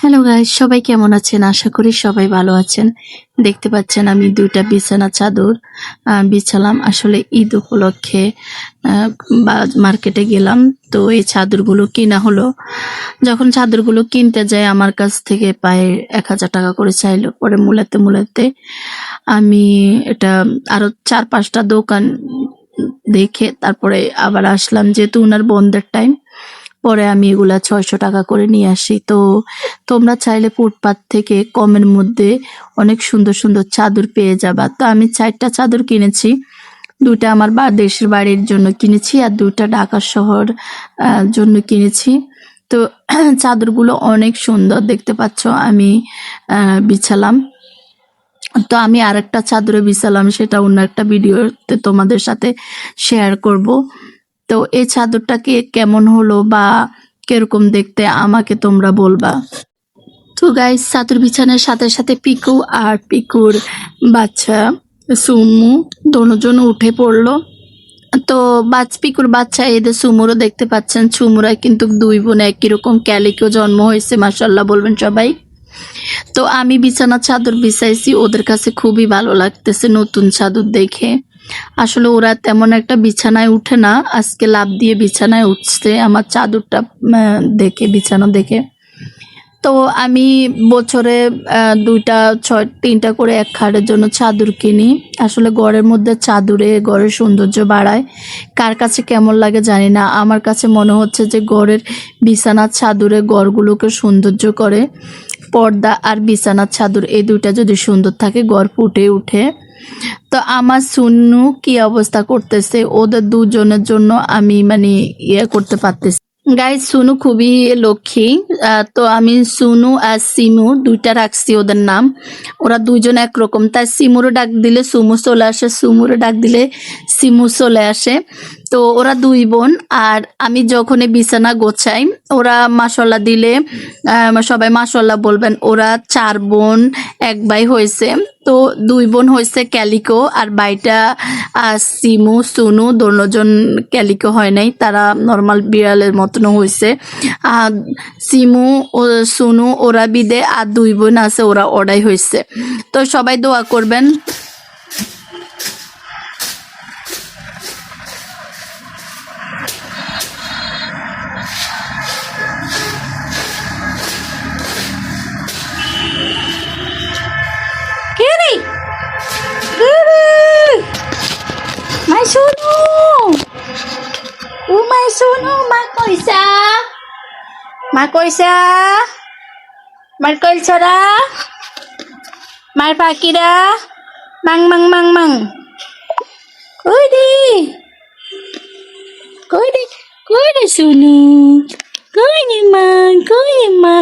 Hello guys, সবাই কেমন আছেন? আশা করি সবাই ভালো আছেন। দেখতে পাচ্ছেন আমি ২ টা বিছানা চাদর বিছালাম। আসলে ঈদ উপলক্ষে আ মার্কেটে গেলাম। তো এই চাদরগুলো কিনা হলো। যখন চাদরগুলো কিনতে যাই আমার কাছ থেকে প্রায় ৳১,০০০ করে চাইলো। পরে মূলাতে আমি এটা আরো ৪-৫ টা দোকান দেখে তারপরে আবার আসলাম, যেহেতু উনার বন্ধের টাইম। পরে আমি এগুলা ৳৬০০ করে নিয়ে আসি। তো তোমরা চাইলে ফুটপাত থেকে কমের মধ্যে অনেক সুন্দর চাদর পেয়ে যাবা। তো আমি ৪ টা চাদর কিনেছি। ২ টা আমার দেশের বাড়ির জন্য কিনেছি আর ২ টা ঢাকা শহর জন্য কিনেছি। তো চাদরগুলো অনেক সুন্দর, দেখতে পাচ্ছ আমি বিছালাম। তো আমি আরেকটা চাদরে বিছালাম, সেটা অন্য একটা ভিডিওতে তোমাদের সাথে শেয়ার করব। তো এই চাদরটাকে কেমন হলো বা কিরকম দেখতে আমাকে তোমরা বলবা। তো গাইস, চাদর বিছানার সাথে পিকু আর পিকুর বাচ্চা সুমু দোনোজন উঠে পড়লো। তো পিকুর বাচ্চা এদের সুমুরও দেখতে পাচ্ছেন। সুমুরা কিন্তু ২ বোন একই রকম ক্যালিকো জন্ম হয়েছে, মাশাআল্লাহ বলবেন সবাই। তো আমি বিছানার চাদর বিছাইছি, ওদের কাছে খুবই ভালো লাগতেছে নতুন চাদর দেখে। আসলে ওরা তেমন একটা বিছানায় উঠে না, আজকে লাফ দিয়ে বিছানায় উঠছে আমার চাদরটা দেখে, বিছানো দেখে। তো আমি বছরে ৩টা করে এক খাটের জন্য চাদর কিনি। আসলে ঘরের মধ্যে চাদরে ঘরের সৌন্দর্য বাড়ায়। কার কাছে কেমন লাগে জানি না, আমার কাছে মনে হচ্ছে যে ঘরের বিছানার চাদরে ঘরগুলোকে সৌন্দর্য করে। পর্দা আর বিছানার চাদর এই ২টা যদি সুন্দর থাকে ঘর ফুটে উঠে। তো আমার সুন্নু কি অবস্থা করতেছে, ওদের দুজনের জন্য আমি করতে পারতেছি। গাইস, সুনু খুবই লক্ষ্মী। তো আমি সুনু আর সিমু ২ টা রাখছি ওদের নাম। ওরা ২ জন একরকম, তাই সিমুরে ডাক দিলে সুমু চলে আসে, সুমুরে ডাক দিলে সিমু চলে আসে। তো ওরা ২ বোন। আর আমি যখনই বিছানা গোছাই, ওরা মাশাআল্লাহ দিলে সবাই মাশাআল্লাহ বলবেন। ওরা ৪ বোন ১ ভাই হয়েছে। তো ২ বোন হয়েছে ক্যালিকো আর ভাইটা সিমু সুনু দোনোজন ক্যালিকো হয় নাই, তারা নর্মাল বিড়ালের মতনও হয়েছে। সিমু ও সুনু ওরা বিদে আর ২ বোন আছে, ওরা ওরাই হয়েছে। তো সবাই দোয়া করবেন। My Sunu! My Sunu! Makoisa! Makoisa! Markolsara! Marpakira! Mang! Koidi! Koidi Sunu! Koidi ma!